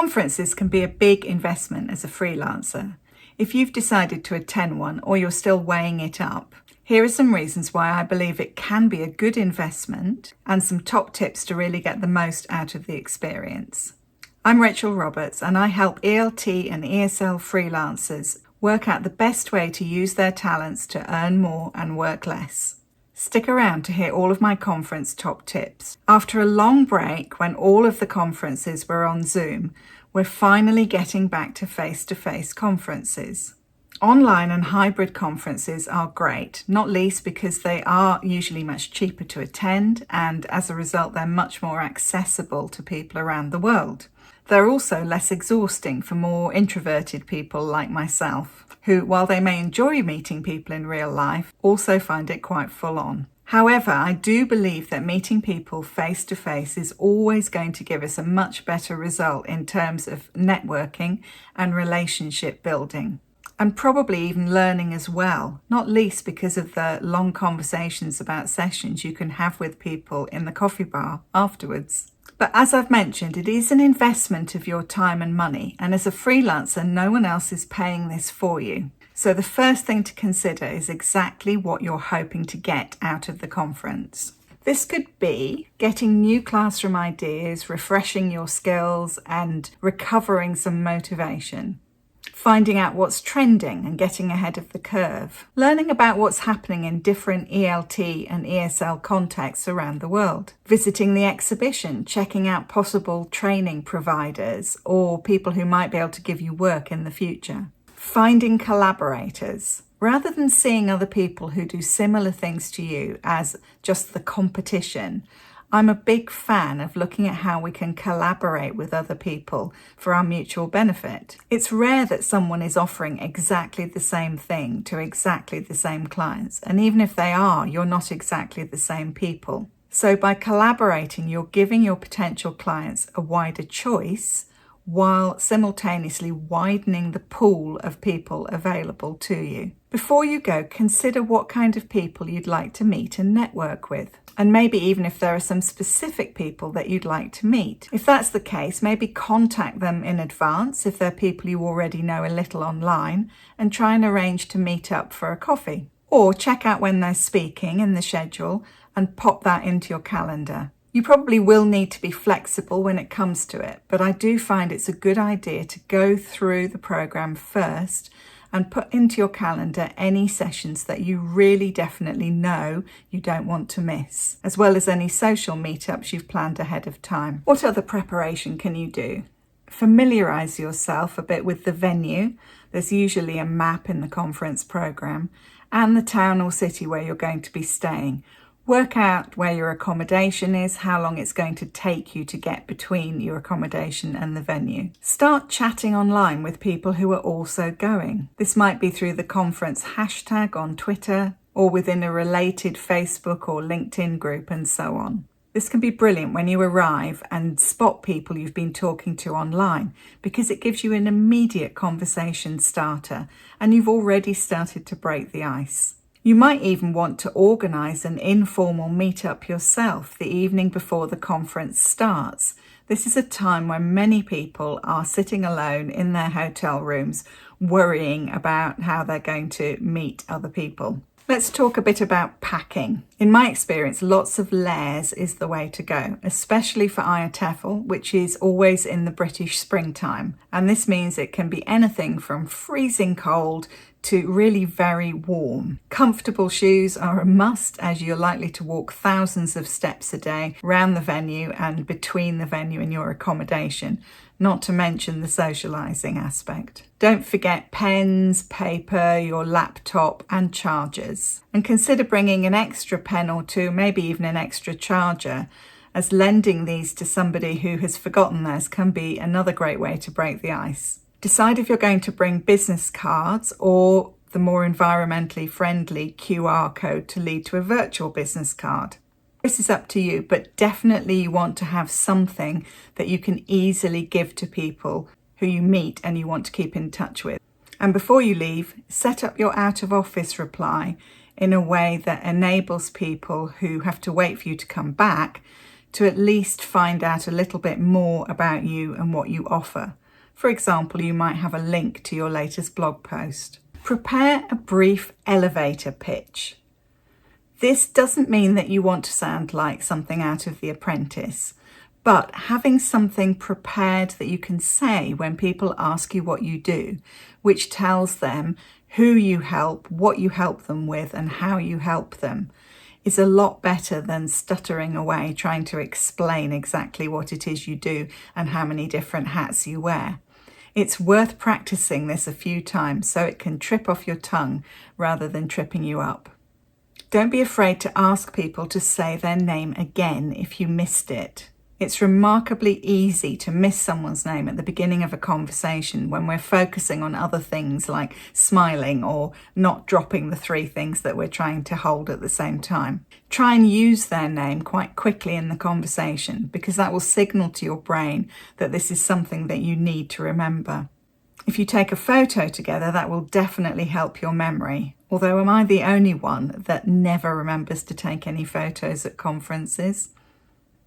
Conferences can be a big investment as a freelancer. If you've decided to attend one or you're still weighing it up, here are some reasons why I believe it can be a good investment and some top tips to really get the most out of the experience. I'm Rachel Roberts and I help ELT and ESL freelancers work out the best way to use their talents to earn more and work less. Stick around to hear all of my conference top tips. After a long break when all of the conferences were on Zoom, we're finally getting back to face-to-face conferences. Online and hybrid conferences are great, not least because they are usually much cheaper to attend and as a result they're much more accessible to people around the world. They're also less exhausting for more introverted people like myself, who, while they may enjoy meeting people in real life, also find it quite full on. However, I do believe that meeting people face to face is always going to give us a much better result in terms of networking and relationship building. And probably even learning as well, not least because of the long conversations about sessions you can have with people in the coffee bar afterwards. But as I've mentioned, it is an investment of your time and money, and as a freelancer, no one else is paying this for you. So the first thing to consider is exactly what you're hoping to get out of the conference. This could be getting new classroom ideas, refreshing your skills, and recovering some motivation. Finding out what's trending and getting ahead of the curve. Learning about what's happening in different ELT and ESL contexts around the world. Visiting the exhibition, checking out possible training providers or people who might be able to give you work in the future. Finding collaborators. Rather than seeing other people who do similar things to you as just the competition, I'm a big fan of looking at how we can collaborate with other people for our mutual benefit. It's rare that someone is offering exactly the same thing to exactly the same clients. And even if they are, you're not exactly the same people. So by collaborating, you're giving your potential clients a wider choice while simultaneously widening the pool of people available to you. Before you go, consider what kind of people you'd like to meet and network with. And maybe even if there are some specific people that you'd like to meet. If that's the case, maybe contact them in advance if they're people you already know a little online and try and arrange to meet up for a coffee. Or check out when they're speaking in the schedule and pop that into your calendar. You probably will need to be flexible when it comes to it, but I do find it's a good idea to go through the program first and put into your calendar any sessions that you really definitely know you don't want to miss, as well as any social meetups you've planned ahead of time. What other preparation can you do? Familiarise yourself a bit with the venue. There's usually a map in the conference program and the town or city where you're going to be staying. Work out where your accommodation is, how long it's going to take you to get between your accommodation and the venue. Start chatting online with people who are also going. This might be through the conference hashtag on Twitter or within a related Facebook or LinkedIn group and so on. This can be brilliant when you arrive and spot people you've been talking to online because it gives you an immediate conversation starter and you've already started to break the ice. You might even want to organise an informal meetup yourself the evening before the conference starts. This is a time when many people are sitting alone in their hotel rooms, worrying about how they're going to meet other people. Let's talk a bit about packing. In my experience, lots of layers is the way to go, especially for IATEFL, which is always in the British springtime. And this means it can be anything from freezing cold to really very warm. Comfortable shoes are a must as you're likely to walk thousands of steps a day around the venue and between the venue and your accommodation, not to mention the socialising aspect. Don't forget pens, paper, your laptop and chargers. And consider bringing an extra pen or two, maybe even an extra charger, as lending these to somebody who has forgotten theirs can be another great way to break the ice. Decide if you're going to bring business cards or the more environmentally friendly QR code to lead to a virtual business card. This is up to you, but definitely you want to have something that you can easily give to people who you meet and you want to keep in touch with. And before you leave, set up your out of office reply in a way that enables people who have to wait for you to come back to at least find out a little bit more about you and what you offer. For example, you might have a link to your latest blog post. Prepare a brief elevator pitch. This doesn't mean that you want to sound like something out of The Apprentice, but having something prepared that you can say when people ask you what you do, which tells them who you help, what you help them with, and how you help them, is a lot better than stuttering away trying to explain exactly what it is you do and how many different hats you wear. It's worth practicing this a few times so it can trip off your tongue rather than tripping you up. Don't be afraid to ask people to say their name again if you missed it. It's remarkably easy to miss someone's name at the beginning of a conversation when we're focusing on other things like smiling or not dropping the 3 things that we're trying to hold at the same time. Try and use their name quite quickly in the conversation because that will signal to your brain that this is something that you need to remember. If you take a photo together, that will definitely help your memory. Although, am I the only one that never remembers to take any photos at conferences?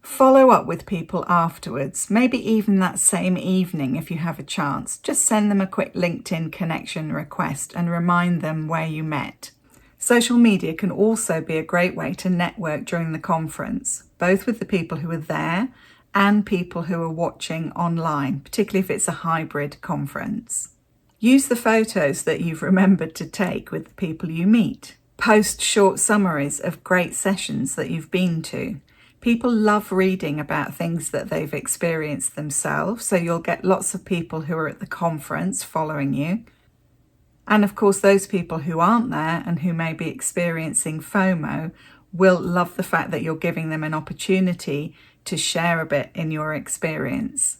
Follow up with people afterwards, maybe even that same evening if you have a chance. Just send them a quick LinkedIn connection request and remind them where you met. Social media can also be a great way to network during the conference, both with the people who are there and people who are watching online, particularly if it's a hybrid conference. Use the photos that you've remembered to take with the people you meet. Post short summaries of great sessions that you've been to. People love reading about things that they've experienced themselves, so you'll get lots of people who are at the conference following you. And of course, those people who aren't there and who may be experiencing FOMO will love the fact that you're giving them an opportunity to share a bit in your experience.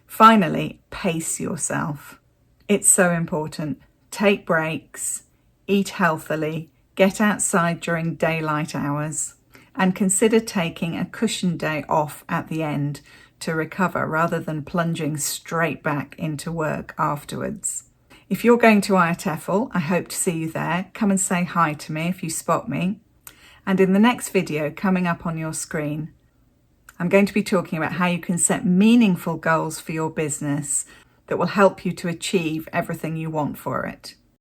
Finally, pace yourself. It's so important. Take breaks, eat healthily, get outside during daylight hours, and consider taking a cushion day off at the end to recover rather than plunging straight back into work afterwards. If you're going to IATEFL, I hope to see you there. Come and say hi to me if you spot me. And in the next video coming up on your screen, I'm going to be talking about how you can set meaningful goals for your business that will help you to achieve everything you want for it.